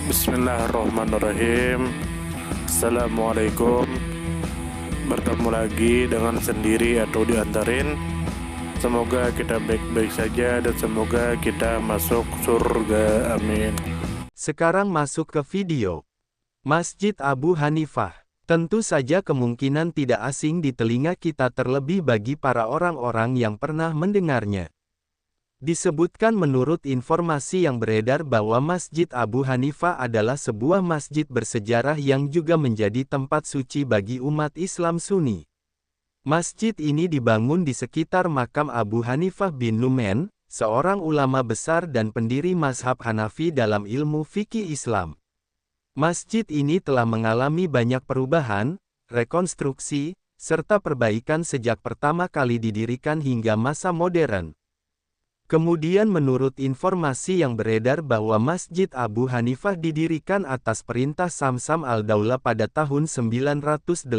Bismillahirrahmanirrahim. Assalamualaikum. Bertemu lagi dengan sendiri atau diantarin. Semoga kita baik-baik saja dan semoga kita masuk surga. Amin. Sekarang masuk ke video. Masjid Abu Hanifah. Tentu saja kemungkinan tidak asing di telinga kita, terlebih bagi para orang-orang yang pernah mendengarnya. Disebutkan menurut informasi yang beredar bahwa Masjid Abu Hanifah adalah sebuah masjid bersejarah yang juga menjadi tempat suci bagi umat Islam Sunni. Masjid ini dibangun di sekitar makam Abu Hanifah bin Nu'man, seorang ulama besar dan pendiri mazhab Hanafi dalam ilmu fikih Islam. Masjid ini telah mengalami banyak perubahan, rekonstruksi, serta perbaikan sejak pertama kali didirikan hingga masa modern. Kemudian menurut informasi yang beredar bahwa Masjid Abu Hanifah didirikan atas perintah Samsam al-Daula pada tahun 985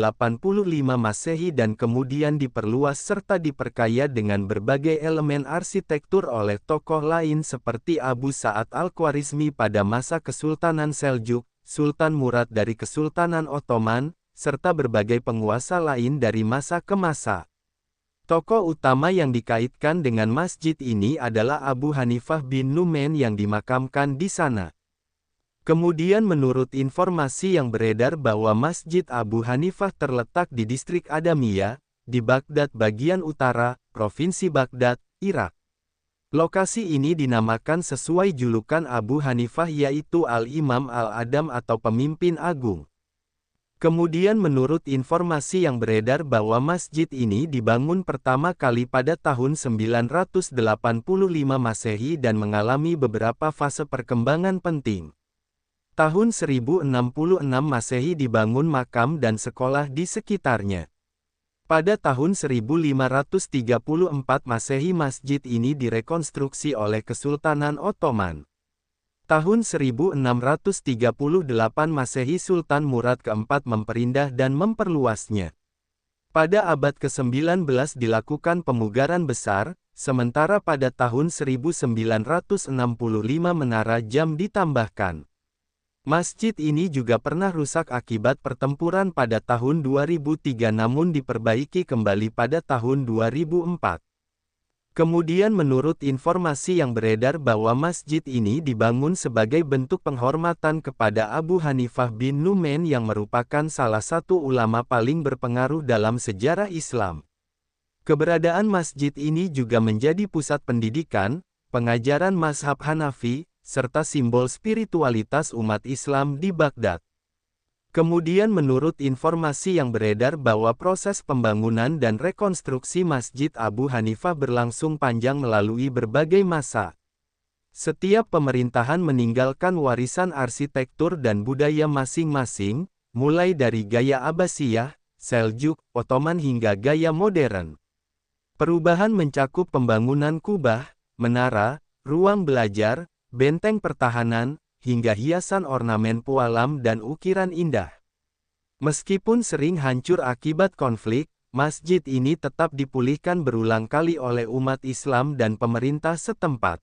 Masehi dan kemudian diperluas serta diperkaya dengan berbagai elemen arsitektur oleh tokoh lain seperti Abu Sa'ad al-Khwarizmi pada masa Kesultanan Seljuk, Sultan Murad dari Kesultanan Ottoman, serta berbagai penguasa lain dari masa ke masa. Tokoh utama yang dikaitkan dengan masjid ini adalah Abu Hanifah bin Nu'man yang dimakamkan di sana. Kemudian menurut informasi yang beredar bahwa Masjid Abu Hanifah terletak di distrik Adamiyah, di Baghdad bagian utara, Provinsi Baghdad, Irak. Lokasi ini dinamakan sesuai julukan Abu Hanifah, yaitu Al-Imam Al-Adam atau pemimpin agung. Kemudian menurut informasi yang beredar bahwa masjid ini dibangun pertama kali pada tahun 985 Masehi dan mengalami beberapa fase perkembangan penting. Tahun 1066 Masehi dibangun makam dan sekolah di sekitarnya. Pada tahun 1534 Masehi masjid ini direkonstruksi oleh Kesultanan Ottoman. Tahun 1638 Masehi Sultan Murad keempat memperindah dan memperluasnya. Pada abad ke-19 dilakukan pemugaran besar, sementara pada tahun 1965 menara jam ditambahkan. Masjid ini juga pernah rusak akibat pertempuran pada tahun 2003 namun diperbaiki kembali pada tahun 2004. Kemudian menurut informasi yang beredar bahwa masjid ini dibangun sebagai bentuk penghormatan kepada Abu Hanifah bin Nu'man yang merupakan salah satu ulama paling berpengaruh dalam sejarah Islam. Keberadaan masjid ini juga menjadi pusat pendidikan, pengajaran mazhab Hanafi, serta simbol spiritualitas umat Islam di Baghdad. Kemudian menurut informasi yang beredar bahwa proses pembangunan dan rekonstruksi Masjid Abu Hanifah berlangsung panjang melalui berbagai masa. Setiap pemerintahan meninggalkan warisan arsitektur dan budaya masing-masing, mulai dari gaya Abbasiyah, Seljuk, Ottoman hingga gaya modern. Perubahan mencakup pembangunan kubah, menara, ruang belajar, benteng pertahanan, hingga hiasan ornamen pualam dan ukiran indah. Meskipun sering hancur akibat konflik, masjid ini tetap dipulihkan berulang kali oleh umat Islam dan pemerintah setempat.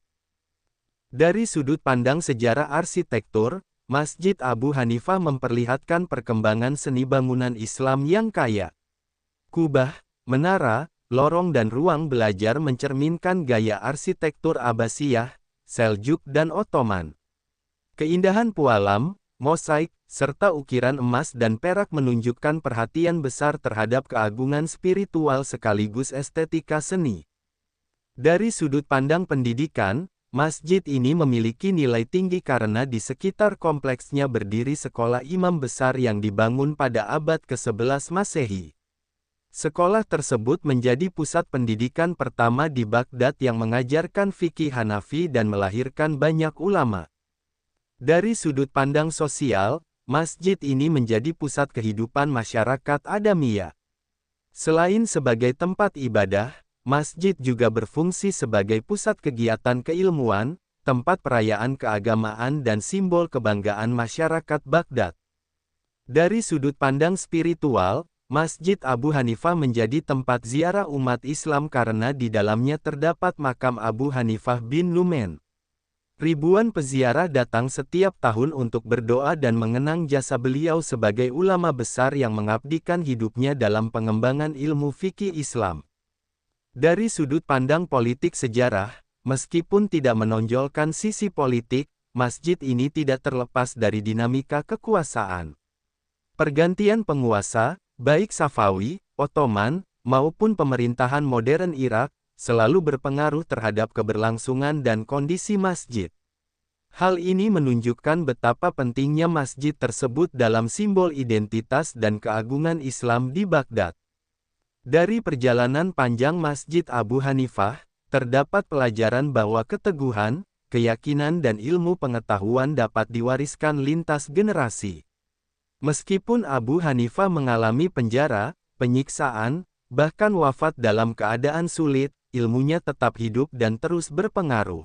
Dari sudut pandang sejarah arsitektur, Masjid Abu Hanifah memperlihatkan perkembangan seni bangunan Islam yang kaya. Kubah, menara, lorong dan ruang belajar mencerminkan gaya arsitektur Abbasiyah, Seljuk dan Ottoman. Keindahan pualam, mosaik, serta ukiran emas dan perak menunjukkan perhatian besar terhadap keagungan spiritual sekaligus estetika seni. Dari sudut pandang pendidikan, masjid ini memiliki nilai tinggi karena di sekitar kompleksnya berdiri sekolah imam besar yang dibangun pada abad ke-11 Masehi. Sekolah tersebut menjadi pusat pendidikan pertama di Baghdad yang mengajarkan fikih Hanafi dan melahirkan banyak ulama. Dari sudut pandang sosial, masjid ini menjadi pusat kehidupan masyarakat Adamiyah. Selain sebagai tempat ibadah, masjid juga berfungsi sebagai pusat kegiatan keilmuan, tempat perayaan keagamaan dan simbol kebanggaan masyarakat Baghdad. Dari sudut pandang spiritual, Masjid Abu Hanifah menjadi tempat ziarah umat Islam karena di dalamnya terdapat makam Abu Hanifah bin Nu'man. Ribuan peziarah datang setiap tahun untuk berdoa dan mengenang jasa beliau sebagai ulama besar yang mengabdikan hidupnya dalam pengembangan ilmu fikih Islam. Dari sudut pandang politik sejarah, meskipun tidak menonjolkan sisi politik, masjid ini tidak terlepas dari dinamika kekuasaan. Pergantian penguasa, baik Safawi, Ottoman, maupun pemerintahan modern Irak, selalu berpengaruh terhadap keberlangsungan dan kondisi masjid. Hal ini menunjukkan betapa pentingnya masjid tersebut dalam simbol identitas dan keagungan Islam di Baghdad. Dari perjalanan panjang Masjid Abu Hanifah, terdapat pelajaran bahwa keteguhan, keyakinan dan ilmu pengetahuan dapat diwariskan lintas generasi. Meskipun Abu Hanifah mengalami penjara, penyiksaan, bahkan wafat dalam keadaan sulit, ilmunya tetap hidup dan terus berpengaruh.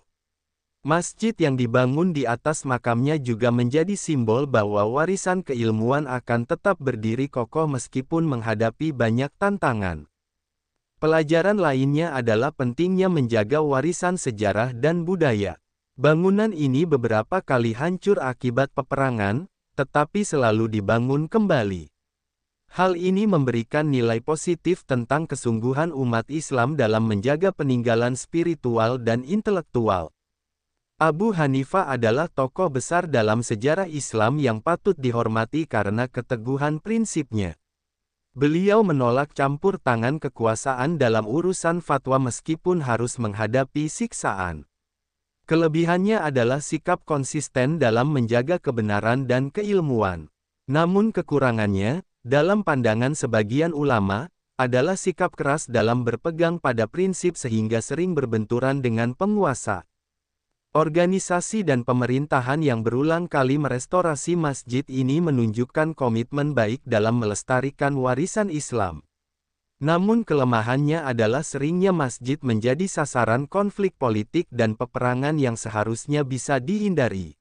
Masjid yang dibangun di atas makamnya juga menjadi simbol bahwa warisan keilmuan akan tetap berdiri kokoh meskipun menghadapi banyak tantangan. Pelajaran lainnya adalah pentingnya menjaga warisan sejarah dan budaya. Bangunan ini beberapa kali hancur akibat peperangan, tetapi selalu dibangun kembali. Hal ini memberikan nilai positif tentang kesungguhan umat Islam dalam menjaga peninggalan spiritual dan intelektual. Abu Hanifah adalah tokoh besar dalam sejarah Islam yang patut dihormati karena keteguhan prinsipnya. Beliau menolak campur tangan kekuasaan dalam urusan fatwa meskipun harus menghadapi siksaan. Kelebihannya adalah sikap konsisten dalam menjaga kebenaran dan keilmuan. Namun kekurangannya, dalam pandangan sebagian ulama, adalah sikap keras dalam berpegang pada prinsip sehingga sering berbenturan dengan penguasa. Organisasi dan pemerintahan yang berulang kali merestorasi masjid ini menunjukkan komitmen baik dalam melestarikan warisan Islam. Namun kelemahannya adalah seringnya masjid menjadi sasaran konflik politik dan peperangan yang seharusnya bisa dihindari.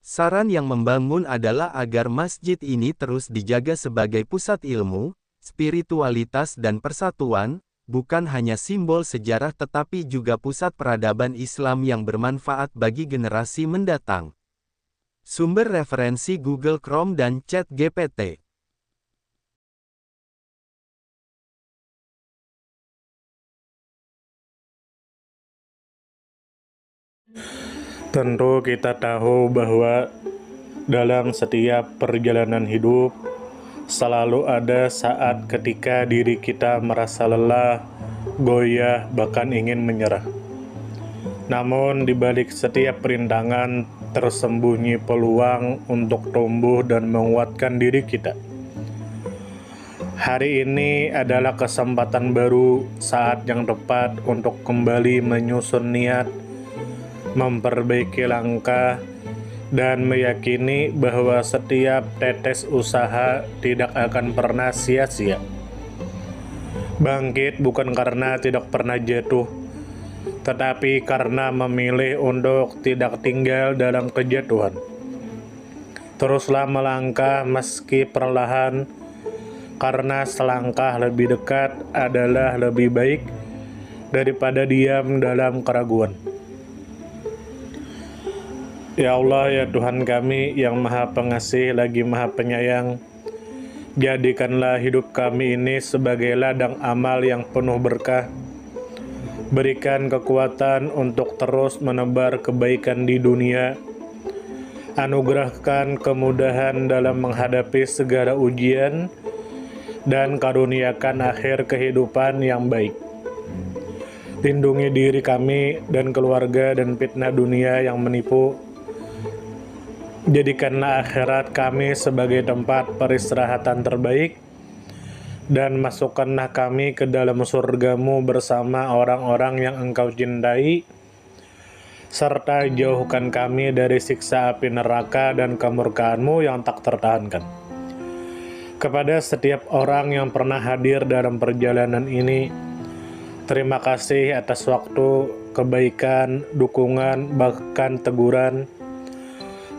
Saran yang membangun adalah agar masjid ini terus dijaga sebagai pusat ilmu, spiritualitas dan persatuan, bukan hanya simbol sejarah tetapi juga pusat peradaban Islam yang bermanfaat bagi generasi mendatang. Sumber referensi Google Chrome dan ChatGPT. Tentu kita tahu bahwa dalam setiap perjalanan hidup selalu ada saat ketika diri kita merasa lelah, goyah, bahkan ingin menyerah. Namun di balik setiap perintangan tersembunyi peluang untuk tumbuh dan menguatkan diri kita. Hari ini adalah kesempatan baru, saat yang tepat untuk kembali menyusun niat, memperbaiki langkah, dan meyakini bahwa setiap tetes usaha tidak akan pernah sia-sia. Bangkit bukan karena tidak pernah jatuh, tetapi karena memilih untuk tidak tinggal dalam kejatuhan. Teruslah melangkah meski perlahan, karena selangkah lebih dekat adalah lebih baik daripada diam dalam keraguan. Ya Allah, ya Tuhan kami yang Maha Pengasih lagi Maha Penyayang, jadikanlah hidup kami ini sebagai ladang amal yang penuh berkah. Berikan kekuatan untuk terus menebar kebaikan di dunia. Anugerahkan kemudahan dalam menghadapi segala ujian, dan karuniakan akhir kehidupan yang baik. Lindungi diri kami dan keluarga dan fitnah dunia yang menipu. Jadikanlah akhirat kami sebagai tempat peristirahatan terbaik, dan masukkanlah kami ke dalam surga-Mu bersama orang-orang yang Engkau cintai, serta jauhkan kami dari siksa api neraka dan kemurkaan-Mu yang tak tertahankan. Kepada setiap orang yang pernah hadir dalam perjalanan ini, terima kasih atas waktu, kebaikan, dukungan, bahkan teguran.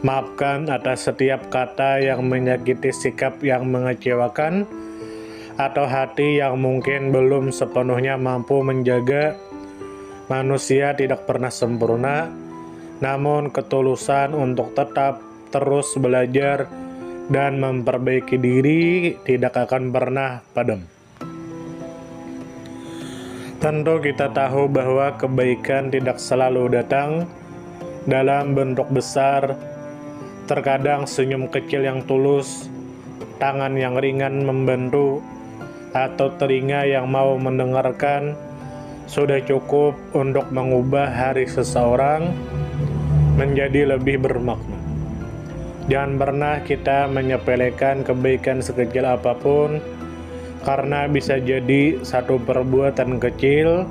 Maafkan atas setiap kata yang menyakiti, sikap yang mengecewakan, atau hati yang mungkin belum sepenuhnya mampu menjaga. Manusia tidak pernah sempurna, namun ketulusan untuk tetap terus belajar dan memperbaiki diri tidak akan pernah padam. Tentu kita tahu bahwa kebaikan tidak selalu datang dalam bentuk besar. Terkadang senyum kecil yang tulus, tangan yang ringan membantu, atau telinga yang mau mendengarkan sudah cukup untuk mengubah hari seseorang menjadi lebih bermakna. Jangan pernah kita menyepelekan kebaikan sekecil apapun, karena bisa jadi satu perbuatan kecil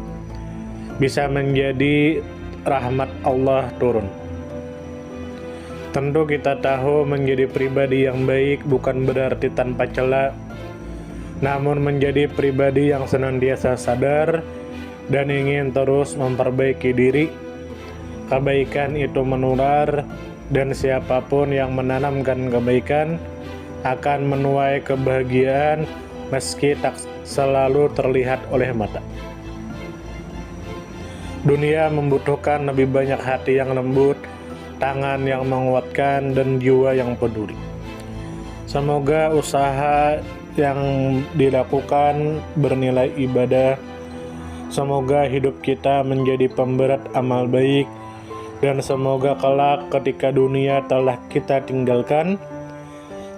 bisa menjadi rahmat Allah turun. Tentu kita tahu menjadi pribadi yang baik bukan berarti tanpa celah, namun menjadi pribadi yang senantiasa sadar dan ingin terus memperbaiki diri. Kebaikan itu menular, dan siapapun yang menanamkan kebaikan akan menuai kebahagiaan meski tak selalu terlihat oleh mata. Dunia membutuhkan lebih banyak hati yang lembut, tangan yang menguatkan, dan jiwa yang peduli. Semoga usaha yang dilakukan bernilai ibadah. Semoga hidup kita menjadi pemberat amal baik, dan semoga kelak ketika dunia telah kita tinggalkan,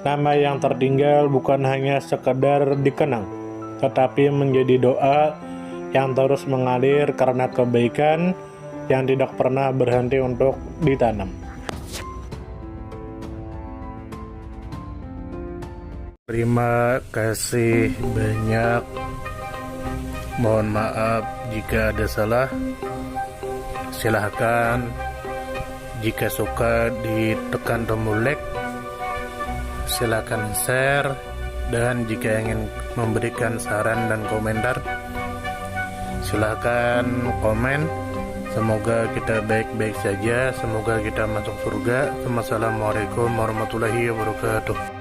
nama yang tertinggal bukan hanya sekedar dikenang, tetapi menjadi doa yang terus mengalir karena kebaikan yang tidak pernah berhenti untuk ditanam. Terima kasih banyak. Mohon maaf jika ada salah. Silahkan jika suka ditekan tombol like, silakan share, dan jika ingin memberikan saran dan komentar, silakan komen. Semoga kita baik-baik saja, semoga kita masuk surga. Wassalamualaikum warahmatullahi wabarakatuh.